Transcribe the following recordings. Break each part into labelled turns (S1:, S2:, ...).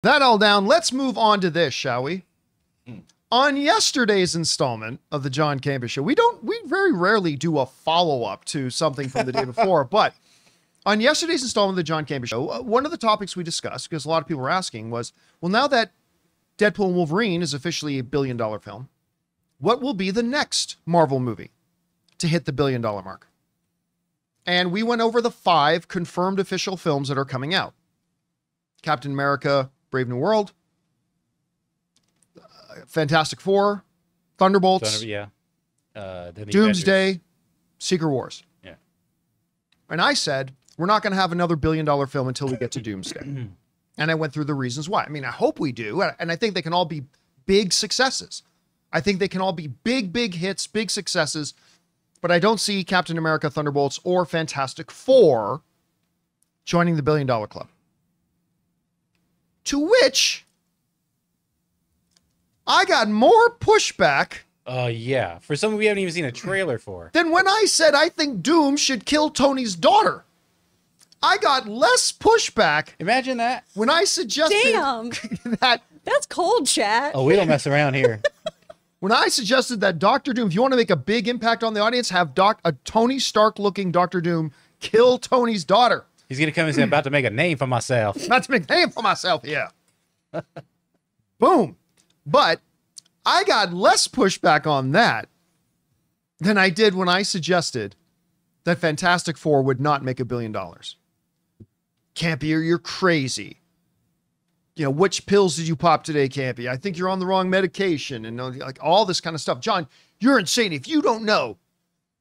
S1: That all down, let's move on to this, shall we? On yesterday's installment of the John Campea Show, we very rarely do a follow-up to something from the day before, but on yesterday's installment of the John Campea Show, one of the topics we discussed, because a lot of people were asking, was, well, now that Deadpool and Wolverine is officially a billion-dollar film, what will be the next Marvel movie to hit the billion-dollar mark? And we went over the 5 confirmed official films that are coming out. Captain America, Brave New World, Fantastic Four, Thunderbolts, Doomsday, Avengers. Secret Wars. Yeah. And I said, we're not going to have another billion-dollar film until we get to Doomsday. And I went through the reasons why. I mean, I hope we do. And I think they can all be big successes. I think they can all be big hits, big successes. But I don't see Captain America, Thunderbolts, or Fantastic Four joining the billion-dollar club. To which I got more pushback.
S2: Yeah. For something we haven't even seen a trailer for.
S1: Than when I said I think Doom should kill Tony's daughter. I got less pushback.
S2: Imagine that.
S1: When I suggested
S3: That's cold, chat.
S2: Oh, we don't mess around here.
S1: When I suggested that Dr. Doom, if you want to make a big impact on the audience, have a Tony Stark-looking Dr. Doom kill Tony's daughter.
S2: He's going to come and say, I'm about to make a name for myself.
S1: About to make a name for myself, yeah. Boom. But I got less pushback on that than I did when I suggested that Fantastic Four would not make $1 billion. Campea, you're crazy. You know, which pills did you pop today, Campea? I think you're on the wrong medication and like all this kind of stuff. John, you're insane. If you don't know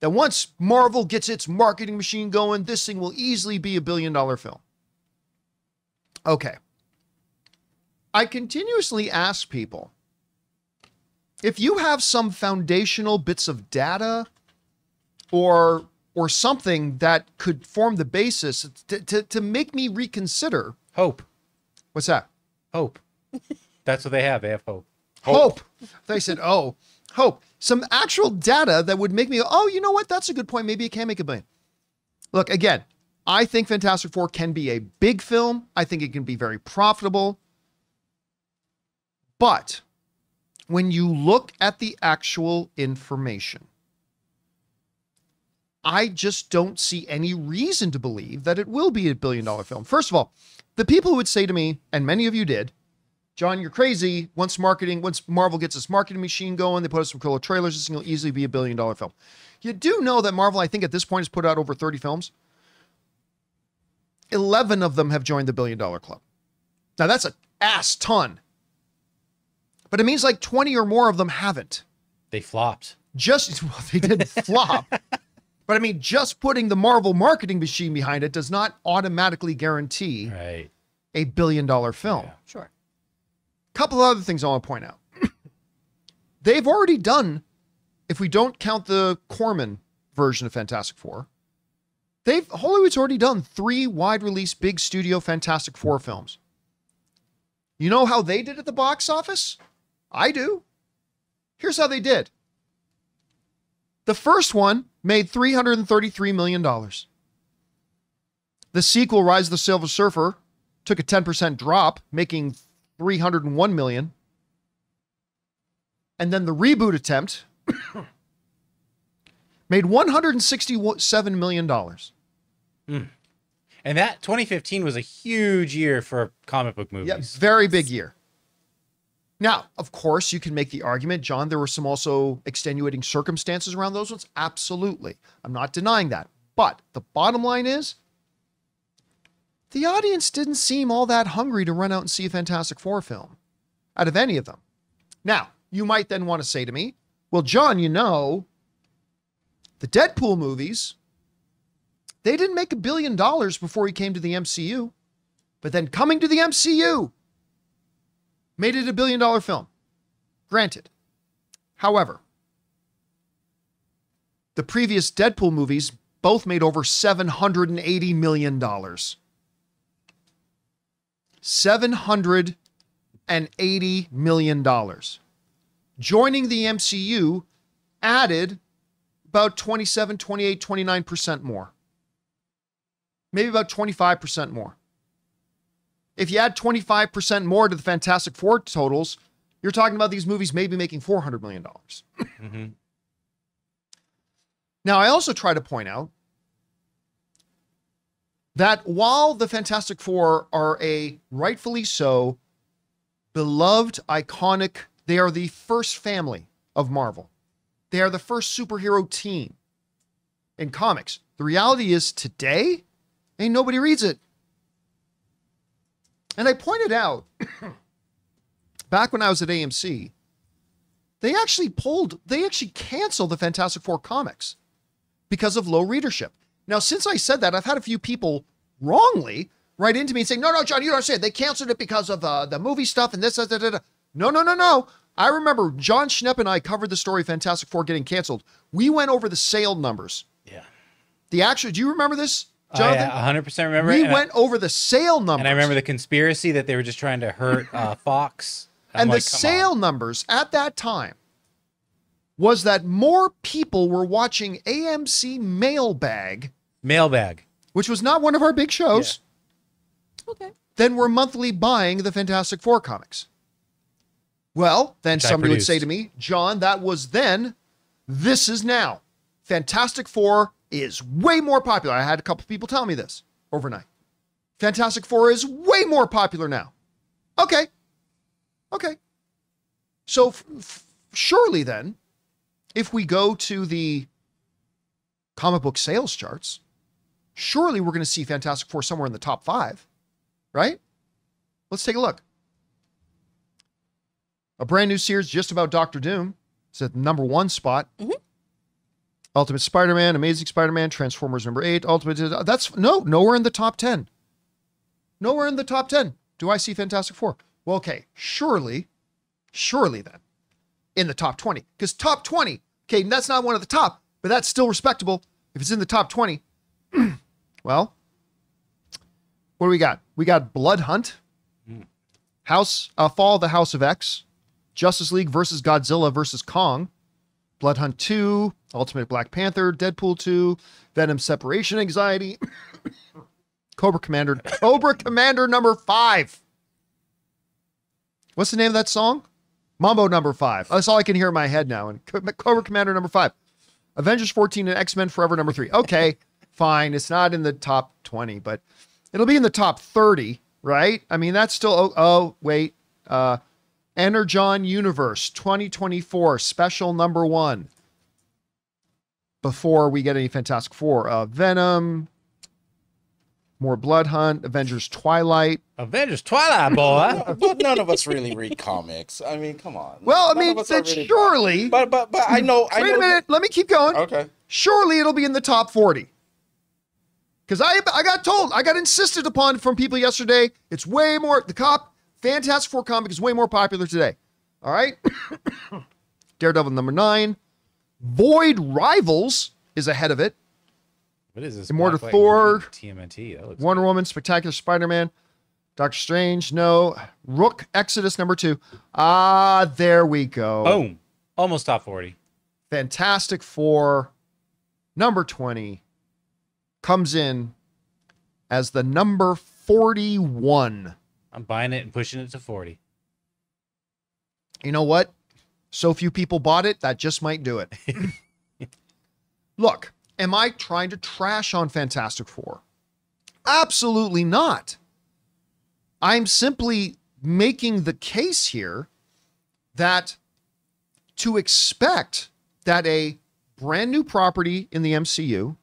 S1: that once Marvel gets its marketing machine going, this thing will easily be $1 billion film. Okay. I continuously ask people, if you have some foundational bits of data or something that could form the basis to make me reconsider.
S2: Hope.
S1: What's that?
S2: Hope. That's what they have. They have hope.
S1: Hope. They said, oh, hope. Some actual data that would make me go, oh, you know what? That's a good point. Maybe it can make $1 billion. Look, again, I think Fantastic Four can be a big film. I think it can be very profitable. But when you look at the actual information, I just don't see any reason to believe that it will be a $1 billion film. First of all, the people who would say to me, and many of you did, John, you're crazy. Once Marvel gets its marketing machine going, they put out some cool trailers, this thing will easily be $1 billion film. You do know that Marvel, I think at this point, has put out over 30 films. 11 of them have joined the $1 billion club. Now that's an ass ton. But it means like 20 or more of them haven't.
S2: They flopped.
S1: Well, they didn't flop. But I mean, just putting the Marvel marketing machine behind it does not automatically guarantee a $1 billion film.
S2: Yeah.
S3: Sure.
S1: Couple of other things I want to point out. They've already done, if we don't count the Corman version of Fantastic Four, Hollywood's already done 3 wide release big studio Fantastic Four films. You know how they did at the box office? I do. Here's how they did. The first one made $333 million. The sequel, Rise of the Silver Surfer, took a 10% drop, making $301 million. And then the reboot attempt made $167 million.
S2: And that 2015 was a huge year for comic book movies.
S1: Yeah, very big year. Now, of course, you can make the argument, John, there were some also extenuating circumstances around those ones. Absolutely. I'm not denying that. But the bottom line is, the audience didn't seem all that hungry to run out and see a Fantastic Four film out of any of them. Now, you might then want to say to me, well, John, you know, the Deadpool movies, they didn't make $1 billion before he came to the MCU. But then coming to the MCU made it $1 billion film. Granted. However, the previous Deadpool movies both made over $780 million. $780 million. Joining the MCU added about 27, 28, 29% more. Maybe about 25% more. if you add 25% more to the Fantastic Four totals, you're talking about these movies maybe making $400 million.
S2: Mm-hmm.
S1: Now, I also try to point out that while the Fantastic Four are a rightfully so beloved, iconic, they are the first family of Marvel. They are the first superhero team in comics. The reality is today, ain't nobody reads it. And I pointed out, back when I was at AMC, they actually canceled the Fantastic Four comics because of low readership. Now, since I said that, I've had a few people wrongly write into me and say, no, John, you don't understand. They canceled it because of the movie stuff and this, No. I remember John Schnepp and I covered the story of Fantastic Four getting canceled. We went over the sale numbers.
S2: Yeah.
S1: Do you remember this, Jonathan?
S2: I 100% remember
S1: We went over the sale numbers.
S2: And I remember the conspiracy that they were just trying to hurt Fox.
S1: And the sale numbers at that time was that more people were watching AMC Mailbag, which was not one of our big shows, than were monthly buying the Fantastic Four comics. Well, then somebody would say to me, John, that was then, this is now. Fantastic Four is way more popular. I had a couple people tell me this overnight. Fantastic Four is way more popular now. Okay. So surely then, if we go to the comic book sales charts, surely we're going to see Fantastic Four somewhere in the top 5, right? Let's take a look. A brand new series just about Doctor Doom. It's at the number 1 spot.
S3: Mm-hmm.
S1: Ultimate Spider-Man, Amazing Spider-Man, Transformers number 8, Ultimate. That's nowhere in the top 10. Nowhere in the top 10 do I see Fantastic Four. Well, okay, surely then, in the top 20. Because top 20, okay, that's not one of the top, but that's still respectable if it's in the top 20. Well, what do we got? We got Blood Hunt, Fall of the House of X, Justice League versus Godzilla versus Kong, Blood Hunt 2, Ultimate Black Panther, Deadpool 2, Venom Separation Anxiety, Cobra Commander number 5. What's the name of that song? Mambo number 5. That's all I can hear in my head now. And Cobra Commander number 5. Avengers 14 and X-Men Forever number 3. Okay, fine. It's not in the top 20, but it'll be in the top 30, right? I mean, that's still, wait. Energon Universe 2024 special number 1. Before we get any Fantastic Four, Venom, more Blood Hunt, Avengers Twilight, boy.
S4: But none of us really read comics. I mean, come on.
S1: Well, I mean, then surely.
S4: But I know.
S1: Wait a minute. Let me keep going.
S4: Okay.
S1: Surely it'll be in the top 40. Because I got insisted upon from people yesterday. It's way more. Fantastic Four comic is way more popular today. All right. Daredevil number 9. Void Rivals is ahead of it.
S2: What is this?
S1: Immortal Thor.
S2: TMNT.
S1: Wonder Woman, Spectacular Spider-Man. Doctor Strange, no. Rook, Exodus number 2. There we go.
S2: Boom. Almost top 40.
S1: Fantastic Four, number 20, comes in as the number 41.
S2: I'm buying it and pushing it to 40.
S1: You know what? So few people bought it, that just might do it. Look, am I trying to trash on Fantastic Four? Absolutely not. I'm simply making the case here that to expect that a brand new property in the MCU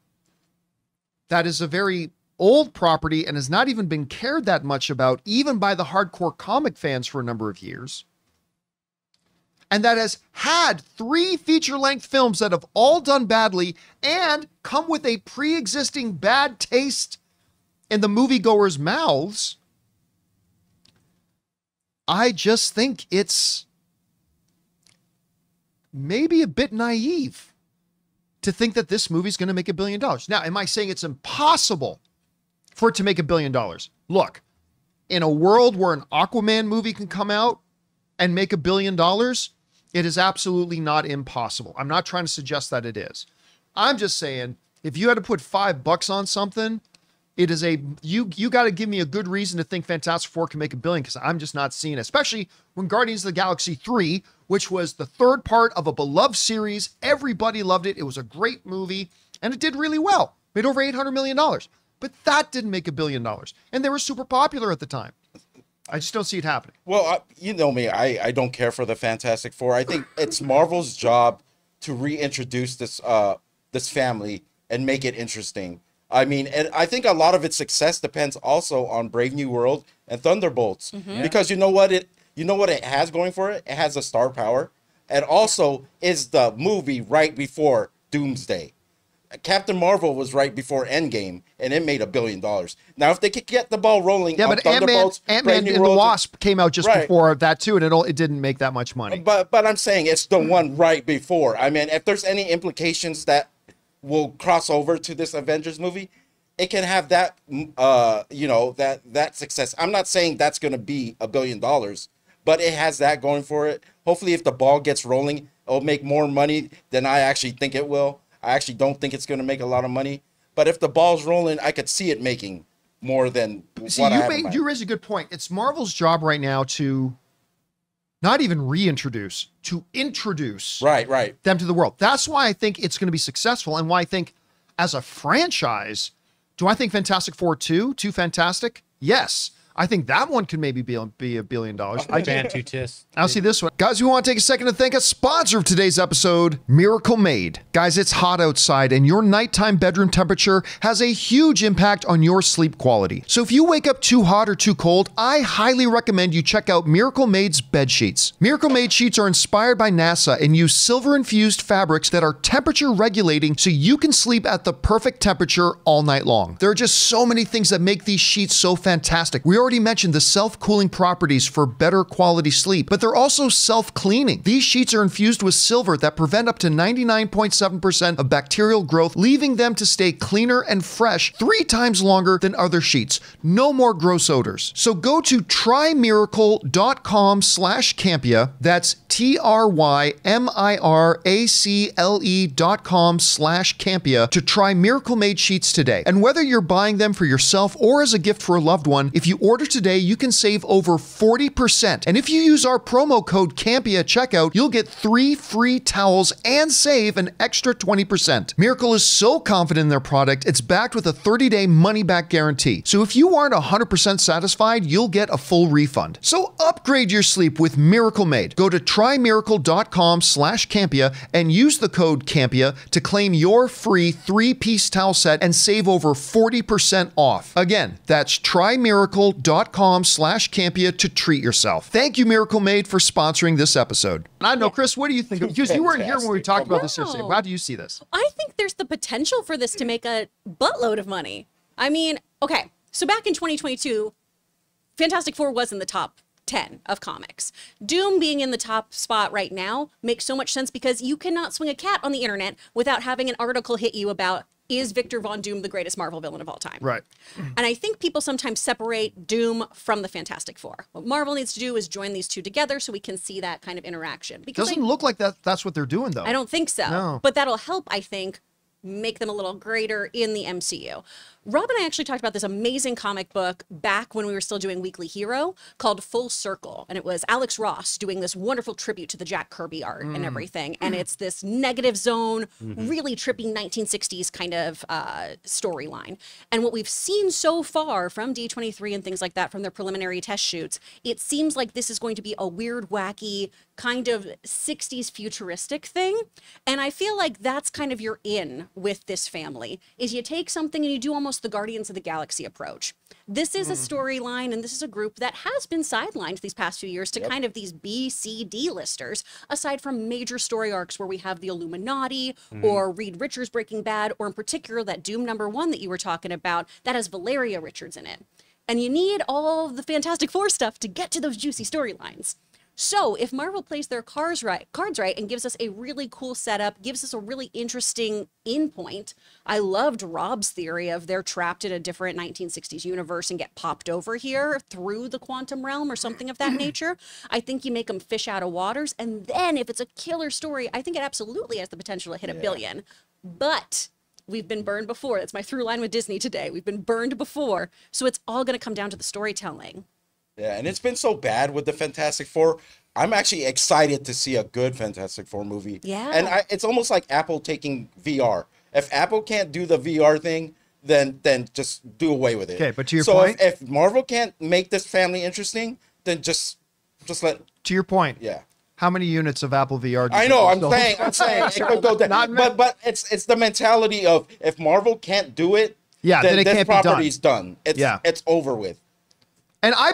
S1: that is a very old property and has not even been cared that much about, even by the hardcore comic fans for a number of years, and that has had 3 feature-length films that have all done badly and come with a pre-existing bad taste in the moviegoers' mouths, I just think it's maybe a bit naive to think that this movie's going to make $1 billion. Now, am I saying it's impossible for it to make $1 billion? Look, in a world where an Aquaman movie can come out and make $1 billion, it is absolutely not impossible. I'm not trying to suggest that it is. I'm just saying, if you had to put $5 on something, It is you got to give me a good reason to think Fantastic Four can make $1 billion, because I'm just not seeing it, especially when Guardians of the Galaxy 3, which was the third part of a beloved series. Everybody loved it. It was a great movie and it did really well. Made over $800 million. But that didn't make $1 billion. And they were super popular at the time. I just don't see it happening.
S4: Well, you know me, I don't care for the Fantastic Four. I think it's Marvel's job to reintroduce this family and make it interesting. I mean, and I think a lot of its success depends also on Brave New World and Thunderbolts, because you know what it has going for it. It has a star power, and also is the movie right before Doomsday. Captain Marvel was right before Endgame, and it made $1 billion. Now, if they could get the ball rolling,
S1: yeah, but Ant-Man and the Wasp came out just before that too, and it didn't make that much money.
S4: But I'm saying it's the one right before. I mean, if there's any implications that will cross over to this Avengers movie, it can have that, that success. I'm not saying that's going to be $1 billion, but it has that going for it. Hopefully, if the ball gets rolling, it'll make more money than I actually think it will. I actually don't think it's going to make a lot of money, but if the ball's rolling, I could see it making more than what I have in mind.
S1: You raise a good point. It's Marvel's job right now to not even reintroduce, to introduce them to the world. That's why I think it's going to be successful, and why I think as a franchise, do I think Fantastic Four 2 Fantastic? Yes. I think that one could maybe be $1 billion. I'll see this one. Guys, we want to take a second to thank a sponsor of today's episode, Miracle Made. Guys, it's hot outside and your nighttime bedroom temperature has a huge impact on your sleep quality. So if you wake up too hot or too cold, I highly recommend you check out Miracle Made's bed sheets. Miracle Made sheets are inspired by NASA and use silver-infused fabrics that are temperature regulating so you can sleep at the perfect temperature all night long. There are just so many things that make these sheets so fantastic. We already mentioned the self-cooling properties for better quality sleep, but they're also self-cleaning. These sheets are infused with silver that prevent up to 99.7% of bacterial growth, leaving them to stay cleaner and fresh 3 times longer than other sheets. No more gross odors. So go to trymiracle.com/Campea. That's TRYMIRACLE.com/Campea to try Miracle Made sheets today. And whether you're buying them for yourself or as a gift for a loved one, if you order today, you can save over 40%. And if you use our promo code Campea at checkout, you'll get 3 free towels and save an extra 20%. Miracle is so confident in their product, it's backed with a 30-day money-back guarantee. So if you aren't 100% satisfied, you'll get a full refund. So upgrade your sleep with Miracle Made. Go to trymiracle.com/Campea and use the code Campea to claim your free 3-piece towel set and save over 40% off. Again, that's trymiracle.com/Campea to treat yourself. Thank you, Miracle Made, for sponsoring this episode. And I don't know, Chris, what do you think? Because you weren't here when we talked about this yesterday. How do you see this?
S3: I think there's the potential for this to make a buttload of money. I mean, okay, so back in 2022, Fantastic Four was in the top 10 of comics. Doom being in the top spot right now makes so much sense because you cannot swing a cat on the internet without having an article hit you about, is Victor Von Doom the greatest Marvel villain of all time?
S1: Right.
S3: And I think people sometimes separate Doom from the Fantastic Four. What Marvel needs to do is join these two together so we can see that kind of interaction. Because
S1: doesn't look like that's what they're doing, though.
S3: I don't think so.
S1: No.
S3: But that'll help, I think, make them a little greater in the MCU. Rob and I actually talked about this amazing comic book back when we were still doing Weekly Hero called Full Circle. And it was Alex Ross doing this wonderful tribute to the Jack Kirby art and everything. And it's this negative zone, really trippy 1960s kind of storyline. And what we've seen so far from D23 and things like that from their preliminary test shoots, it seems like this is going to be a weird, wacky, kind of 60s futuristic thing. And I feel like that's kind of your in with this family, is you take something and you do almost the Guardians of the Galaxy approach. This is a storyline, and this is a group that has been sidelined these past few years to kind of these B, C, D listers, aside from major story arcs where we have the Illuminati or Reed Richards' Breaking Bad, or in particular that Doom #1 that you were talking about that has Valeria Richards in it. And you need all the Fantastic Four stuff to get to those juicy storylines. So if Marvel plays their cards right and gives us a really cool setup, gives us a really interesting in point. I loved Rob's theory of they're trapped in a different 1960s universe and get popped over here through the quantum realm or something of that nature. I think you make them fish out of waters. And then if it's a killer story, I think it absolutely has the potential to hit $1 billion. But We've been burned before. That's my through line with Disney today. We've been burned before. So it's all going to come down to the storytelling.
S4: Yeah, and it's been so bad with the Fantastic Four. I'm actually excited to see a good Fantastic Four movie.
S3: Yeah.
S4: And it's almost like Apple taking VR. If Apple can't do the VR thing, then just do away with it.
S1: Okay, but to your point,
S4: if Marvel can't make this family interesting, then just let.
S1: To your point,
S4: Yeah.
S1: how many units of Apple VR? Do you
S4: I know.
S1: think
S4: I'm saying it could go down. But it's the mentality of if Marvel can't do it,
S1: Yeah, then it
S4: this
S1: can't be done.
S4: property's done. It's over with.
S1: And I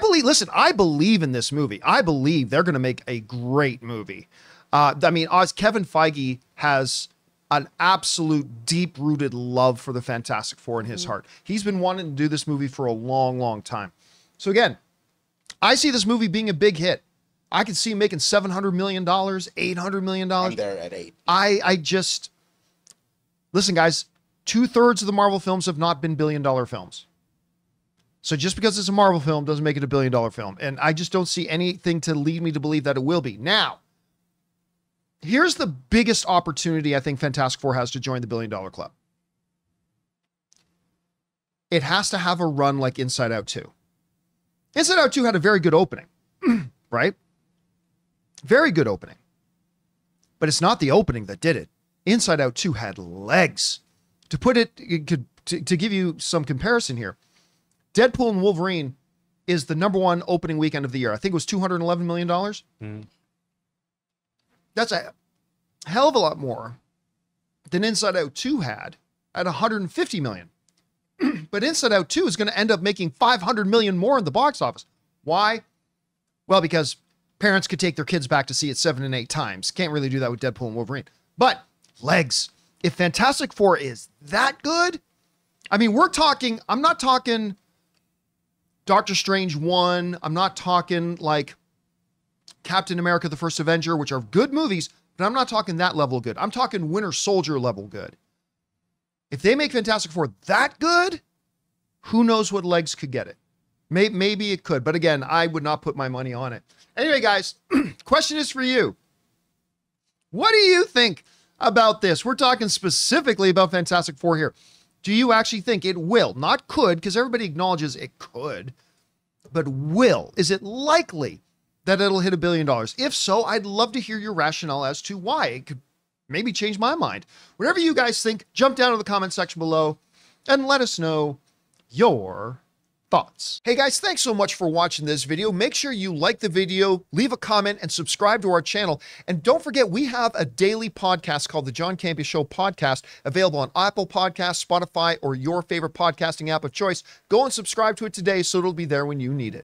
S1: believe in this movie. I believe they're going to make a great movie. Kevin Feige has an absolute deep-rooted love for the Fantastic Four in his heart. He's been wanting to do this movie for a long, long time. So again, I see this movie being a big hit. I could see him making $700 million, $800 million.
S4: I'm there at 8.
S1: Listen, guys, 2/3 of the Marvel films have not been billion-dollar films. So just because it's a Marvel film doesn't make it a billion-dollar film. And I just don't see anything to lead me to believe that it will be. Now, here's the biggest opportunity I think Fantastic Four has to join the billion-dollar club. It has to have a run like Inside Out 2. Inside Out 2 had a very good opening, right? Very good opening. But it's not the opening that did it. Inside Out 2 had legs. To put it, to give you some comparison here, Deadpool and Wolverine is the #1 opening weekend of the year. I think it was $211 million.
S2: Mm.
S1: That's a hell of a lot more than Inside Out 2 had at $150 million. But Inside Out 2 is going to end up making $500 million more in the box office. Why? Well, because parents could take their kids back to see it 7 and 8 times. Can't really do that with Deadpool and Wolverine. But legs. If Fantastic Four is that good, I mean, I'm not talking Doctor Strange 1. I'm not talking like Captain America, the First Avenger, which are good movies, but I'm not talking that level good. I'm talking Winter Soldier level good. If they make Fantastic Four that good, who knows what legs could get it? Maybe it could, but again, I would not put my money on it. Anyway, guys, question is for you. What do you think about this? We're talking specifically about Fantastic Four here. Do you actually think it will? Not could, because everybody acknowledges it could, but will. Is it likely that it'll hit $1 billion? If so, I'd love to hear your rationale as to why. It could maybe change my mind. Whatever you guys think, jump down to the comment section below and let us know your thoughts. Hey guys, thanks so much for watching this video. Make sure you like the video, leave a comment, and subscribe to our channel. And don't forget, we have a daily podcast called the John Campea Show podcast, available on Apple Podcasts, Spotify, or your favorite podcasting app of choice. Go and subscribe to it today so it'll be there when you need it.